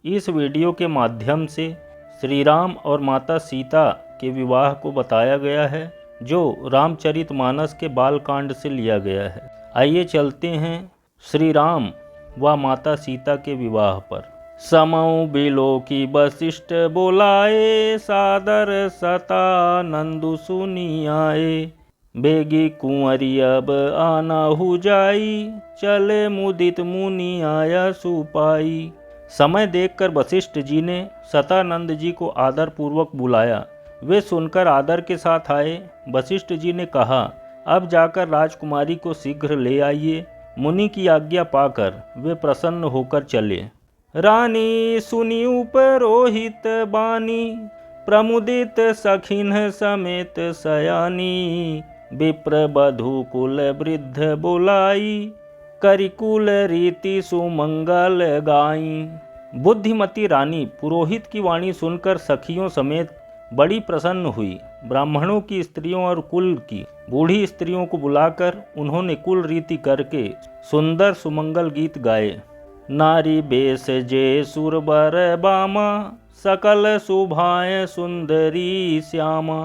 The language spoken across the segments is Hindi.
इस वीडियो के माध्यम से श्री राम और माता सीता के विवाह को बताया गया है, जो रामचरितमानस के बालकांड से लिया गया है। आइए चलते हैं श्री राम व माता सीता के विवाह पर। समौ बिलो की वशिष्ठ बोलाए, सादर सता नंदु सुनी आए। बेगी कुंवरी अब आना हु जाई, चले मुदित मुनि आया सुपाई। समय देखकर वशिष्ठ जी ने सतानंद जी को आदर पूर्वक बुलाया। वे सुनकर आदर के साथ आए। वशिष्ठ जी ने कहा, अब जाकर राजकुमारी को शीघ्र ले आइए। मुनि की आज्ञा पाकर वे प्रसन्न होकर चले। रानी सुनी उपरोहित बानी, प्रमुदित सखिन समेत सयानी। विप्र बधु कुल वृद्ध बुलाई, करिकुल रीति सुमंगल गाई। बुद्धिमती रानी पुरोहित की वाणी सुनकर सखियों समेत बड़ी प्रसन्न हुई। ब्राह्मणों की स्त्रियों और कुल की बूढ़ी स्त्रियों को बुलाकर उन्होंने कुल रीति करके सुंदर सुमंगल गीत गाए। नारी बेस जे सुरबर बामा, सकल शोभाएं सुंदरी श्यामा।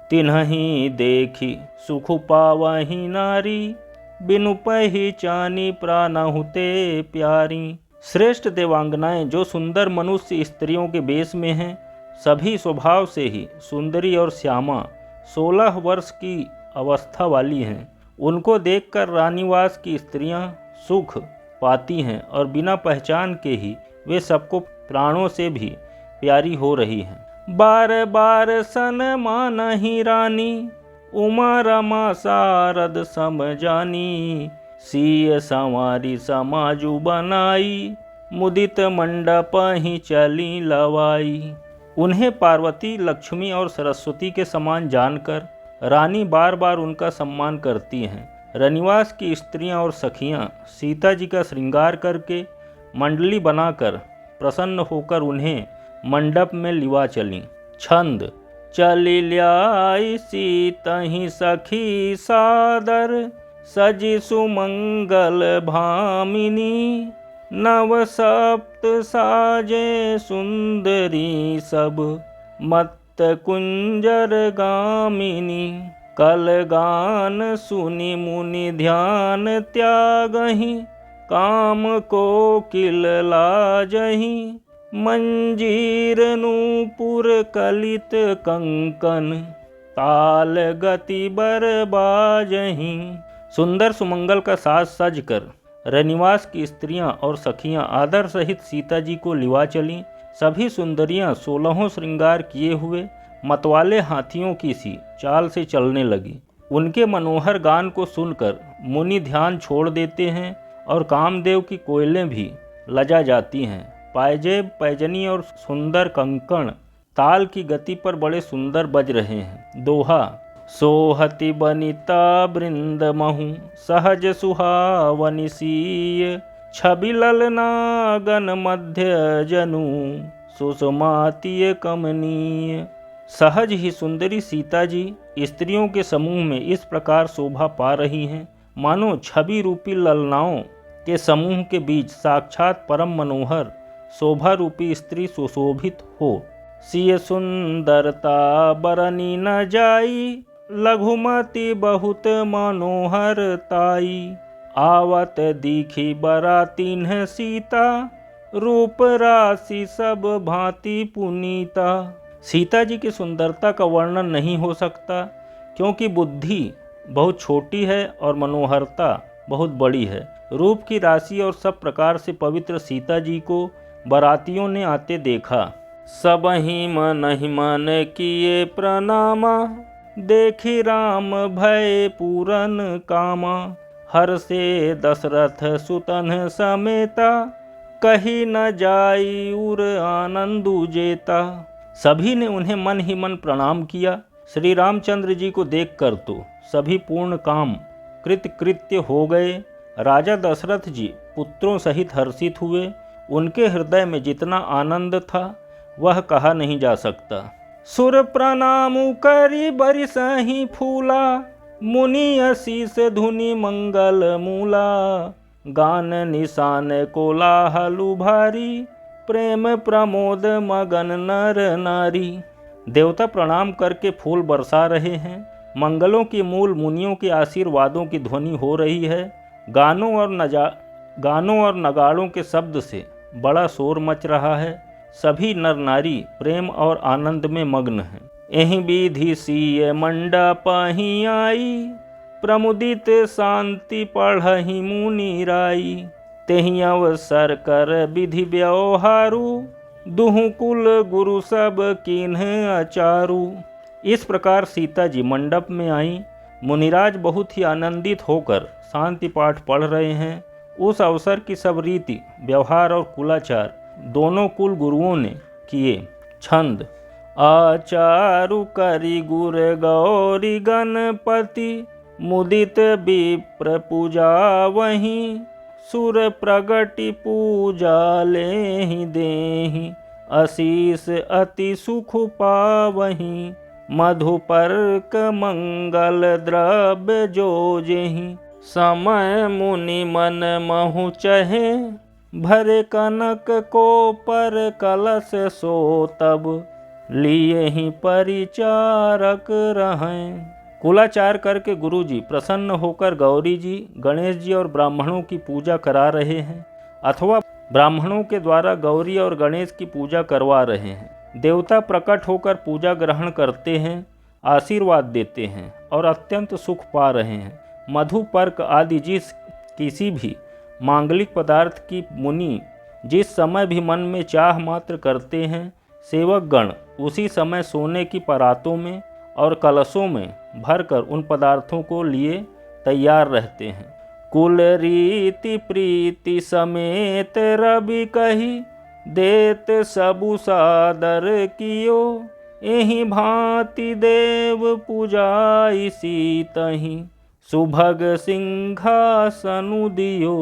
तिन्हि देखी सुख पावही नारी, बिनु पहिचानी प्राणहुते प्यारी। श्रेष्ठ देवांगनाएं जो सुंदर मनुष्य स्त्रियों के बेश में हैं, सभी स्वभाव से ही सुंदरी और श्यामा 16 वर्ष की अवस्था वाली हैं। उनको देखकर रानीवास की स्त्रियां सुख पाती हैं और बिना पहचान के ही वे सबको प्राणों से भी प्यारी हो रही हैं। बार बार सन मानहि रानी, उमा रमा सारद सम जानी। सीय संवारी समाजु बनाई, मुदित मंडप ही चली लवाई। उन्हें पार्वती, लक्ष्मी और सरस्वती के समान जानकर रानी बार बार उनका सम्मान करती हैं। रनिवास की स्त्रियां और सखियां सीता जी का श्रृंगार करके मंडली बनाकर प्रसन्न होकर उन्हें मंडप में लिवा चली। छंद। चली ल्याई सीतहि सखी सादर, सजी सुमंगल भामिनी। नव सप्त साजे सुंदरी सब, मत्त कुंजर गामिनी। कल गान सुनि मुनि ध्यान त्यागहि, काम को किल लाजहि। मंजीर नूपुर कलित कंकन, ताल गति बर बाजहि। सुंदर सुमंगल का साज सज कर रनिवास की स्त्रियां और सखियां आदर सहित सीता जी को लिवा चलीं। सभी सुंदरियां 16 श्रृंगार किए हुए मतवाले हाथियों की सी चाल से चलने लगी। उनके मनोहर गान को सुनकर मुनि ध्यान छोड़ देते हैं और कामदेव की कोयलें भी लजा जाती हैं। पायजेब, पैजनी और सुंदर कंकण ताल की गति पर बड़े सुंदर बज रहे हैं। दोहा। सोहति बनिता वृंद महु, सहज सुहावनि सीय। छवि ललनागन मध्य जनु, सुषमातीय कमनीय। सहज ही सुंदरी सीता जी स्त्रियों के समूह में इस प्रकार शोभा पा रही हैं, मानो छवि रूपी ललनाओं के समूह के बीच साक्षात परम मनोहर शोभा रूपी स्त्री सुशोभित हो। सिय सुंदरता बरनी न जाई, लघुमति बहुत मनोहर ताई। आवत दीखी बरातीन सीता, रूप राशि सब भांति पुनीता। सीता जी की सुंदरता का वर्णन नहीं हो सकता, क्योंकि बुद्धि बहुत छोटी है और मनोहरता बहुत बड़ी है। रूप की राशि और सब प्रकार से पवित्र सीता जी को बरातियों ने आते देखा। सबहि मनहि मन किए प्रणामा, देखी राम भय पूरन कामा। हर से दशरथ सुतन समेता, कही न जाई उर आनंदु जेता। सभी ने उन्हें मन ही मन प्रणाम किया। श्री रामचंद्र जी को देखकर तो सभी पूर्ण काम कृत्य हो गए। राजा दशरथ जी पुत्रों सहित हर्षित हुए। उनके हृदय में जितना आनंद था वह कहा नहीं जा सकता। सुर प्रणामु करी बरिसहि फूला, मुनि असीस धुनि मंगल मूला। गान निशान कोलाहलु भारी, प्रेम प्रमोद मगन नर नारी। देवता प्रणाम करके फूल बरसा रहे हैं। मंगलों की मूल मुनियों के आशीर्वादों की ध्वनि हो रही है। गानों और नगाड़ों के शब्द से बड़ा शोर मच रहा है। सभी नर नारी प्रेम और आनंद में मग्न हैं। एहि विधि सीय मंडप ही आई, प्रमुदित शांति पढ़हि मुनि राई। तेहि अवसर कर विधि व्यवहारु, दुहु कुल गुरु सब किन्ह अचारु। इस प्रकार सीता जी मंडप में आई। मुनिराज बहुत ही आनंदित होकर शांति पाठ पढ़ रहे हैं। उस अवसर की सब रीति व्यवहार और कुलाचार दोनों कुल गुरुओं ने किए। छंद। आचारु करि गुर गौरी गणपति, मुदित विप्र पूजा वहीं। सुर प्रगति पूजा लेहि देहि, आशीष अति सुख पावहीं। मधुपर्क मंगल द्रव्य जोजेहि, समय मुनि मन महु चहे। भरे कनक को पर कलश सो तब, लिए ही परिचारक रहें। कुलाचार करके गुरुजी प्रसन्न होकर गौरी जी, गणेश जी और ब्राह्मणों की पूजा करा रहे हैं, अथवा ब्राह्मणों के द्वारा गौरी और गणेश की पूजा करवा रहे हैं। देवता प्रकट होकर पूजा ग्रहण करते हैं, आशीर्वाद देते हैं और अत्यंत सुख पा रहे हैं। मधुपर्क आदि किसी भी मांगलिक पदार्थ की मुनि जिस समय भी मन में चाह मात्र करते हैं, सेवक गण उसी समय सोने की परातों में और कलशों में भरकर उन पदार्थों को लिए तैयार रहते हैं। कुल रीति प्रीति समेत रवि कही, देत सबु सादर कियो। एहि भांति देव पूजाई सीतहि, सुभग सिंहासनु दियो।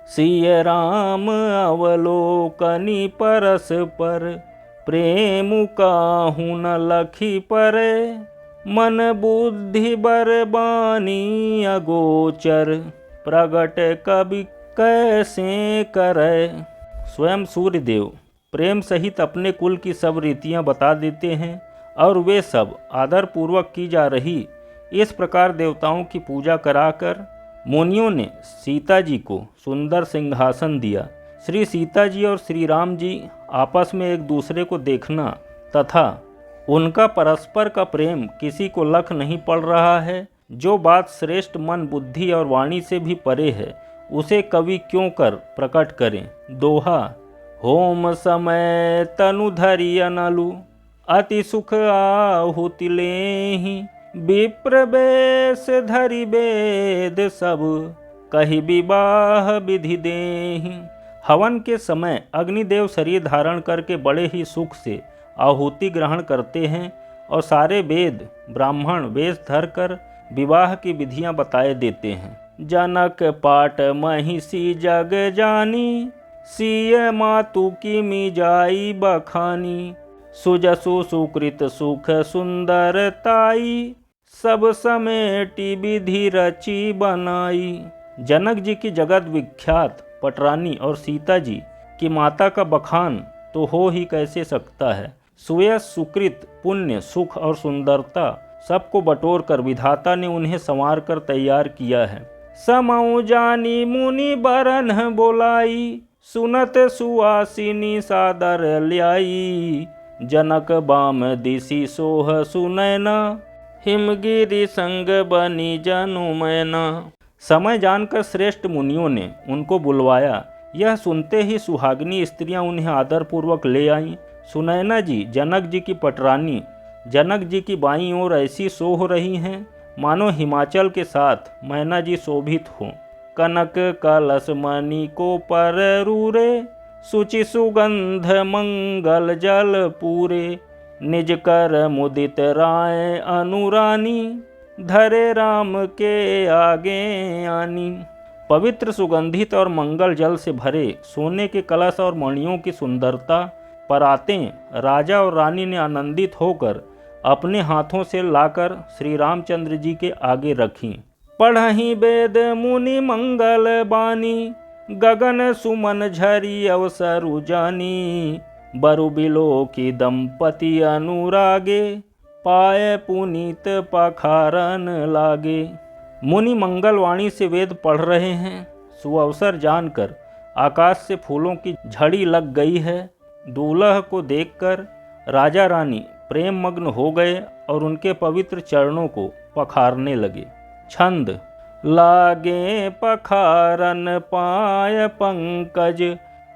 सिय राम अवलोकनि परस पर, प्रेम काहू न लखी परे। मन बुद्धि बरबानी अगोचर, प्रगट कवि कैसे करे। स्वयं सूर्यदेव प्रेम सहित अपने कुल की सब रीतियां बता देते हैं और वे सब आदर पूर्वक की जा रही इस प्रकार देवताओं की पूजा कराकर मुनियों ने सीता जी को सुंदर सिंहासन दिया। श्री सीता जी और श्री राम जी आपस में एक दूसरे को देखना तथा उनका परस्पर का प्रेम किसी को लख नहीं पड़ रहा है। जो बात श्रेष्ठ मन बुद्धि और वाणी से भी परे है, उसे कवि क्यों कर प्रकट करें। दोहा। होम समय तनु धरि अनलु, अति सुख आहुति लेहि। विप्र बेश धरि वेद सब, कहि विवाह विधि देहि। हवन के समय अग्निदेव शरीर धारण करके बड़े ही सुख से आहुति ग्रहण करते हैं और सारे वेद ब्राह्मण वेश धरकर विवाह की विधियां बताए देते हैं। जनक पाट महिषी जग जानी, सिय मातु की मिजाई बखानी। सुजसु सुकृत सुख सुंदरताई, सब समेटी विधि रची बनाई। जनक जी की जगत विख्यात पटरानी और सीता जी की माता का बखान तो हो ही कैसे सकता है। सुयश सुकृत पुण्य सुख और सुंदरता सबको बटोर कर विधाता ने उन्हें संवार कर तैयार किया है। समौ जानी मुनि बरन बोलाई, सुनत सुआसिनी सादर ल्याई। जनक बाम दिशि सोह सुनैना, हिमगिरि संग बनी जनु मैना। समय जानकर श्रेष्ठ मुनियों ने उनको बुलवाया। यह सुनते ही सुहागिनी स्त्रियां उन्हें आदरपूर्वक ले आईं। सुनैना जी जनक जी की पटरानी जनक जी की बाईं ओर ऐसी सोह रही हैं मानो हिमाचल के साथ मैना जी शोभित हों। कनक कलश मणि को पर रूरे, सुचि सुगंध मंगल जल पूरे। निज कर मुदित राय अनुरानी, धरे राम के आगे आनी। पवित्र सुगंधित और मंगल जल से भरे सोने के कलश और मणियों की सुंदरता परातें राजा और रानी ने आनंदित होकर अपने हाथों से लाकर श्री रामचंद्र जी के आगे रखीं। पढ़हि वेद मुनि मंगल बानी, गगन सुमन झरी अवसरु जानी, बरु बिलो की दंपति अनुरागे, पाए पुनीत पखारन लागे। मुनि मंगलवाणी से वेद पढ़ रहे हैं। सुअवसर जानकर आकाश से फूलों की झड़ी लग गई है। दूल्हा को देखकर राजा रानी प्रेम मग्न हो गए और उनके पवित्र चरणों को पखारने लगे। छंद। लागे पखारन पाय पंकज,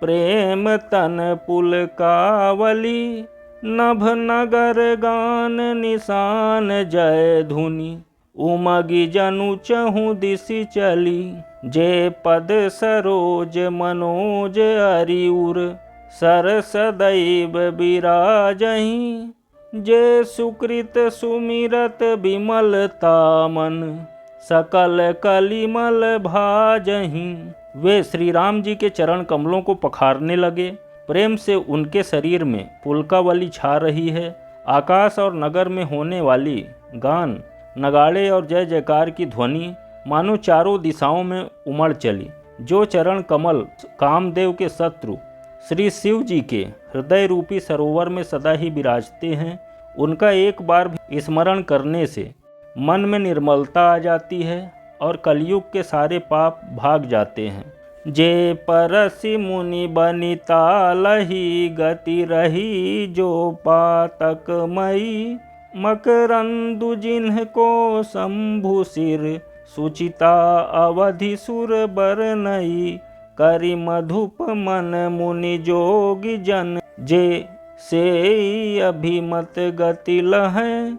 प्रेम तन पुलकावली, नभ नगर गान निशान जय धुनि, उमगी जनु चहु दिशि चली। जे पद सरोज मनोज अरिउर, सर सदैव बिराजहि, जे सुकृत सुमिरत विमलता मन, सकल कलिमल भाजहि। वे श्री राम जी के चरण कमलों को पखारने लगे। प्रेम से उनके शरीर में पुलकावली छा रही है। आकाश और नगर में होने वाली गान, नगाड़े और जय जयकार की ध्वनि मानो चारों दिशाओं में उमड़ चली। जो चरण कमल कामदेव के शत्रु श्री शिव जी के हृदय रूपी सरोवर में सदा ही विराजते हैं, उनका एक बार भी स्मरण करने से मन में निर्मलता आ जाती है और कलयुग के सारे पाप भाग जाते हैं। जे परसि मुनि बनिता लही, गति रही जो पातक मई, मकरंदु जिन्ह को शंभु सिर, सुचिता अवधि सुर बरनई, करि मधुप मन मुनि जोगी जन, जे से अभिमत गति लहै,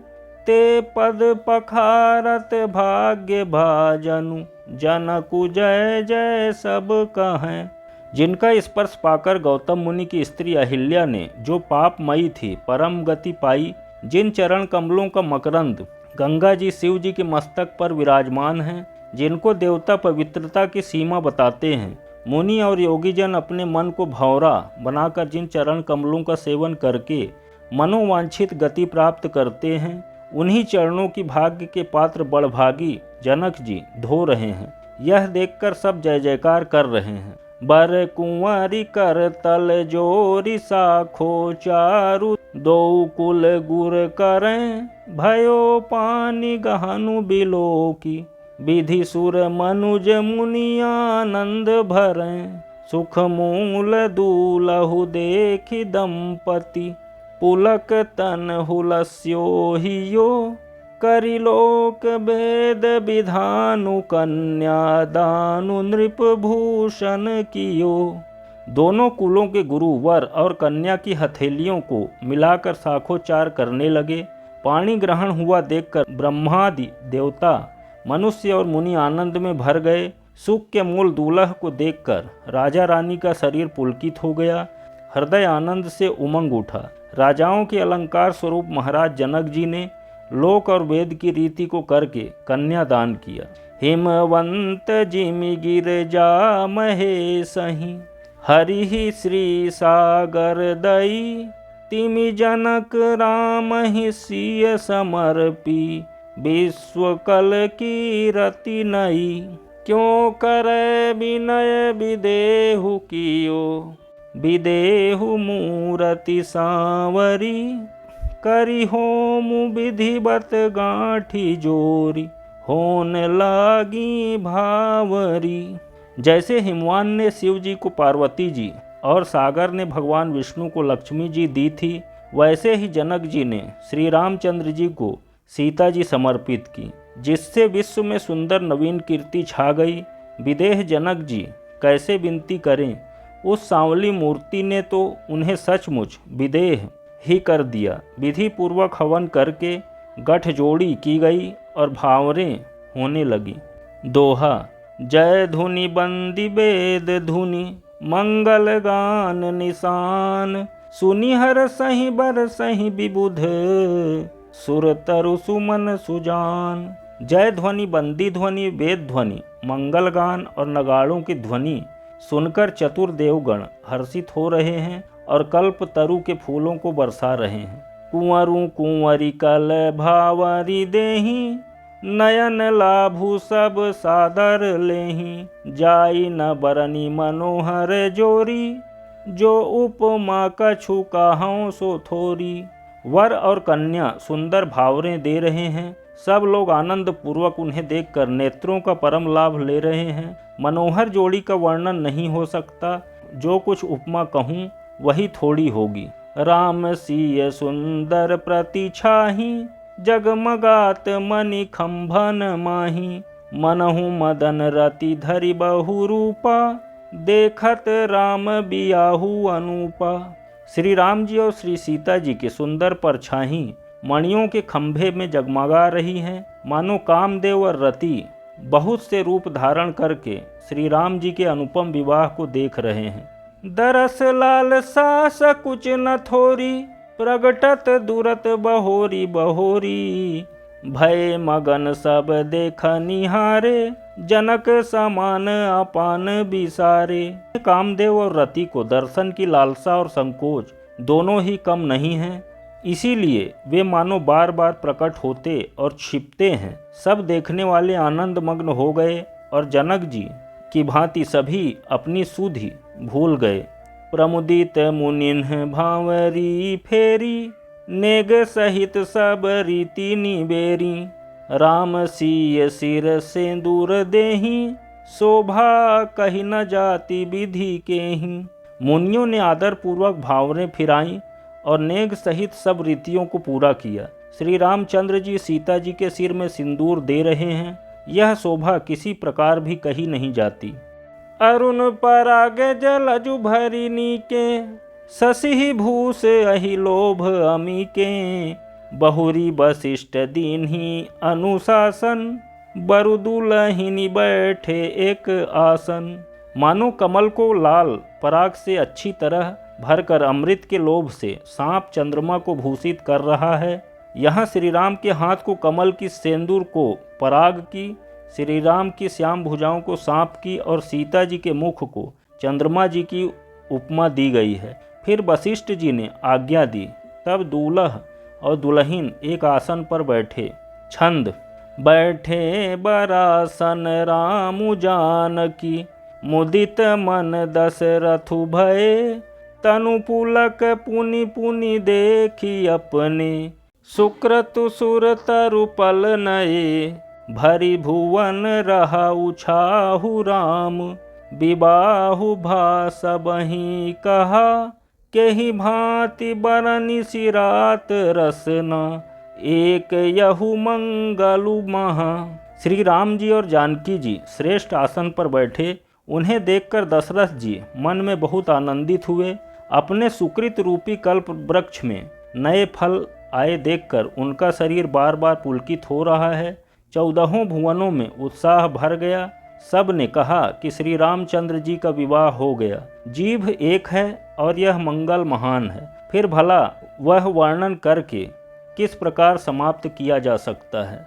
ते पद पखारत भाग्य भाजनु, जनकु जय जय सब कहें। जिनका स्पर्श पाकर गौतम मुनि की स्त्री अहिल्या ने जो पापमयी थी परम गति पाई, जिन चरण कमलों का मकरंद गंगा जी शिव जी के मस्तक पर विराजमान हैं, जिनको देवता पवित्रता की सीमा बताते हैं, मुनि और योगी जन अपने मन को भंवरा बनाकर जिन चरण कमलों का सेवन करके मनोवांछित गति प्राप्त करते हैं, उन्हीं चरणों की भाग्य के पात्र बड़भागी जनक जी धो रहे हैं। यह देखकर सब जय जयकार कर रहे हैं। बर कुंवारी कर तल जोरी साखो चारु, दो कुल गुर करें, भयो पानी गहनु बिलो की, विधि सुर मनुज मुनि आनंद भरें, सुख मूल दूलहु देखि दंपति, पुलक तन हुलस्यो हियो, करिलोक भेद विधानु, कन्या दानु नृप भूषण कियो। दोनों कुलों के गुरु वर और कन्या की हथेलियों को मिलाकर साखोचार करने लगे। पाणी ग्रहण हुआ देखकर ब्रह्मादि देवता, मनुष्य और मुनि आनंद में भर गए। सुख के मूल दूल्हा को देखकर राजा रानी का शरीर पुलकित हो गया, हृदय आनंद से उमंग उठा। राजाओं के अलंकार स्वरूप महाराज जनक जी ने लोक और वेद की रीति को करके कन्या दान किया। हिमवंत जिमि गिरजा महेशहि, हरि श्री सागर दई, तिमि जनक राम ही सिय समर्पी, विश्व कल की रति नई। क्यों करे विनय विदेहु कियो, विदेहु मूरति सांवरी, करि होम विधिवत गांठी जोरी, होन लागी भावरी। जैसे हिमवान ने शिव जी को पार्वती जी और सागर ने भगवान विष्णु को लक्ष्मी जी दी थी, वैसे ही जनक जी ने श्री रामचंद्र जी को सीता जी समर्पित की, जिससे विश्व में सुंदर नवीन कीर्ति छा गई। विदेह जनक जी कैसे विनती करें, उस सांवली मूर्ति ने तो उन्हें सचमुच विदेह ही कर दिया। विधि पूर्वक हवन करके गठजोड़ी की गई और भावरें होने लगी। दोहा। जय धुनि बंदी वेद धुनि, मंगल गान निशान, सुनि हर सही बर सही विबुध, सुर तरु सुमन सुजान। जय ध्वनि, बंदी ध्वनि, वेद ध्वनि, मंगल गान और नगाड़ों की ध्वनि सुनकर चतुर देवगण हर्षित हो रहे हैं और कल्प तरु के फूलों को बरसा रहे हैं। कुंवरू कुंवरी कल भावरी देहि, नयन लाभु सब सादर लेहि, जाई न बरनी मनोहर जोरी, जो उपमा कछु काहूँ सो थोरी। वर और कन्या सुंदर भावरें दे रहे हैं। सब लोग आनंद पूर्वक उन्हें देखकर नेत्रों का परम लाभ ले रहे हैं। मनोहर जोड़ी का वर्णन नहीं हो सकता। जो कुछ उपमा कहूँ वही थोड़ी होगी। राम सिय सुंदर प्रतिछाही, जगमगात मणि खंभन माही। मनहु मदन रति धरि बहु रूपा, देखत राम बियाहु अनूपा। श्री राम जी और श्री सीता जी के सुंदर परछाई मणियों के खंभे में जगमगा रही हैं। मानो कामदेव और रति बहुत से रूप धारण करके श्री राम जी के अनुपम विवाह को देख रहे हैं। दरस लाल सास कुछ न थोरी, प्रगटत दूरत बहोरी बहोरी। भय मगन सब देख निहारे, जनक समान अपान बिसारे। कामदेव और रति को दर्शन की लालसा और संकोच दोनों ही कम नहीं हैं। इसीलिए वे मानो बार बार प्रकट होते और छिपते हैं। सब देखने वाले आनंद मग्न हो गए और जनक जी की भांति सभी अपनी सुधि भूल गए। प्रमुदित मुनिन्ह भांवरी फेरी, नेग सहित सब रीति निबेरी। राम सिय सिर सिंदूर देहि, शोभा कही न जाति विधि केहि। मुनियों ने आदर पूर्वक भावरें फिराईं और नेग सहित सब रीतियों को पूरा किया। श्री रामचंद्र जी सीता जी के सिर में सिंदूर दे रहे हैं। यह शोभा किसी प्रकार भी कही नहीं जाती। अरुण पराग जलजु भरिनी के, शशि भूष अहि लोभ अमी के। बहुरी वशिष्ठ दीन्ही अनुशासन, बरु दुलहिनी बैठे एक आसन। मानो कमल को लाल पराग से अच्छी तरह भरकर अमृत के लोभ से सांप चंद्रमा को भूषित कर रहा है। यहाँ श्री राम के हाथ को कमल की सेंदूर को पराग की, श्री राम की श्याम भुजाओं को सांप की और सीता जी के मुख को चंद्रमा जी की उपमा दी गई है। फिर वशिष्ठ जी ने आज्ञा दी। तब दूल्हा और दुल्हन एक आसन पर बैठे। छंद। बैठे बरासन राम जानकी, मुदित मन दशरथु भये। तनु पुलक पुनि पुनि देखी अपने, सुक्रतु सुर तरु पल नये। भरी भुवन रहा उछाहु राम, विबाहु भास बही कहा। केहि भांति बरनि सिरात रसना, एक यहु मंगलु महा। श्री राम जी और जानकी जी श्रेष्ठ आसन पर बैठे। उन्हें देखकर दशरथ जी मन में बहुत आनंदित हुए। अपने सुकृत रूपी कल्प वृक्ष में नए फल आए देखकर उनका शरीर बार बार पुलकित हो रहा है। 14 भुवनों में उत्साह भर गया। सब ने कहा कि श्री रामचंद्र जी का विवाह हो गया। जीभ एक है और यह मंगल महान है। फिर भला वह वर्णन करके किस प्रकार समाप्त किया जा सकता है।